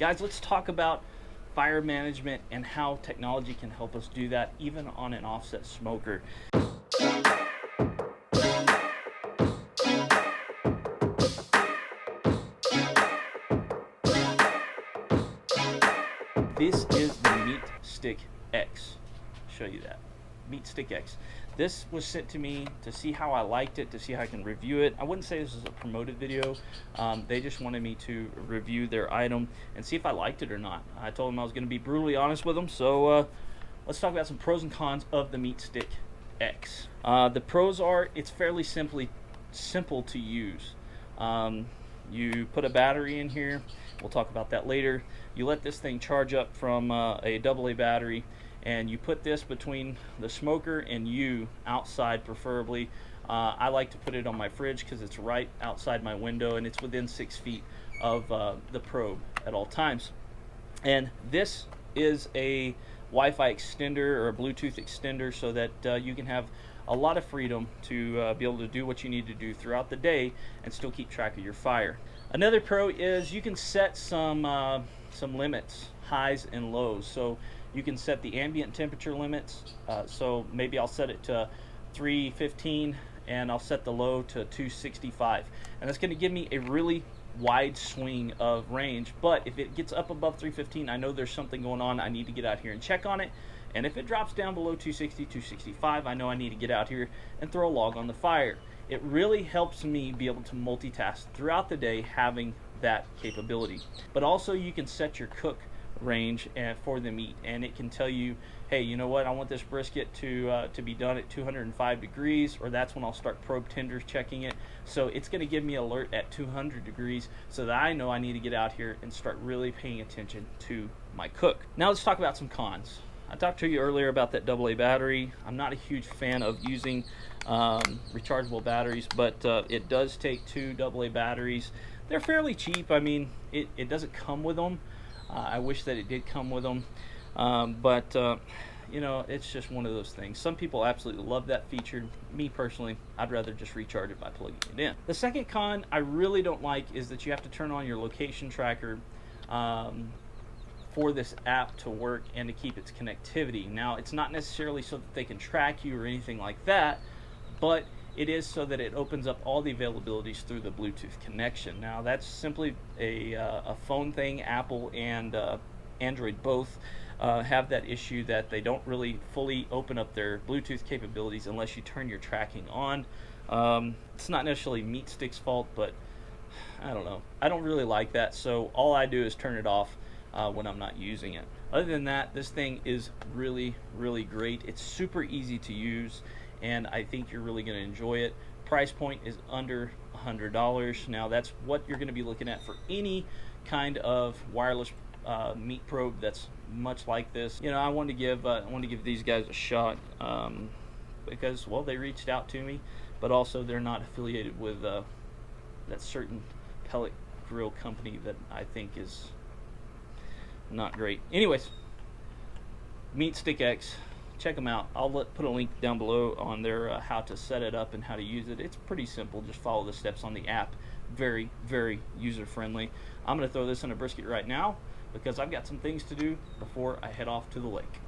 Guys, let's talk about fire management and how technology can help us do that even on an offset smoker. This is the MeatStick X. Show you that. MeatStick X. This was sent to me to see how I liked it, to see how I can review it. I wouldn't say this is a promoted video. They just wanted me to review their item and see if I liked it or not. I told them I was going to be brutally honest with them, so let's talk about some pros and cons of the MeatStick X. The pros are it's fairly simple to use. You put a battery in here. We'll talk about that later. You let this thing charge up from a AA battery, and you put this between the smoker and you outside, preferably. I like to put it on my fridge because it's right outside my window and it's within 6 feet of the probe at all times. And this is a Wi-Fi extender or a Bluetooth extender so that you can have a lot of freedom to be able to do what you need to do throughout the day and still keep track of your fire. Another pro is you can set some limits, highs and lows. So you can set the ambient temperature limits. So maybe I'll set it to 315 and I'll set the low to 265. And that's going to give me a really wide swing of range. But if it gets up above 315, I know there's something going on. I need to get out here and check on it. And if it drops down below 260, 265, I know I need to get out here and throw a log on the fire. It really helps me be able to multitask throughout the day having that capability. But also you can set your cook range for the meat, and it can tell you, hey, you know what, I want this brisket to be done at 205 degrees, or that's when I'll start probe tenders checking it. So it's going to give me alert at 200 degrees so that I know I need to get out here and start really paying attention to my cook. Now let's talk about some cons. I talked to you earlier about that AA battery. I'm not a huge fan of using rechargeable batteries, but it does take 2 AA batteries. They're fairly cheap. I mean, it doesn't come with them. I wish that it did come with them, but you know, it's just one of those things. Some people absolutely love that feature. Me personally, I'd rather just recharge it by plugging it in. The second con I really don't like is that you have to turn on your location tracker for this app to work and to keep its connectivity. Now, it's not necessarily so that they can track you or anything like that, but it is so that it opens up all the availabilities through the Bluetooth connection. Now, that's simply a phone thing. Apple and Android both have that issue that they don't really fully open up their Bluetooth capabilities unless you turn your tracking on. It's not necessarily MeatStick's fault, but I don't know. I don't really like that, so all I do is turn it off when I'm not using it. Other than that, this thing is really, really great. It's super easy to use, and I think you're really going to enjoy it. Price point is under $100. Now that's what you're going to be looking at for any kind of wireless meat probe that's much like this. You know, I wanted to give these guys a shot because, well, they reached out to me, but also they're not affiliated with that certain pellet grill company that I think is not great. Anyways, MeatStick X, check them out. I'll put a link down below on their how to set it up and how to use it. It's pretty simple. Just follow the steps on the app. Very, very user friendly. I'm going to throw this in a brisket right now because I've got some things to do before I head off to the lake.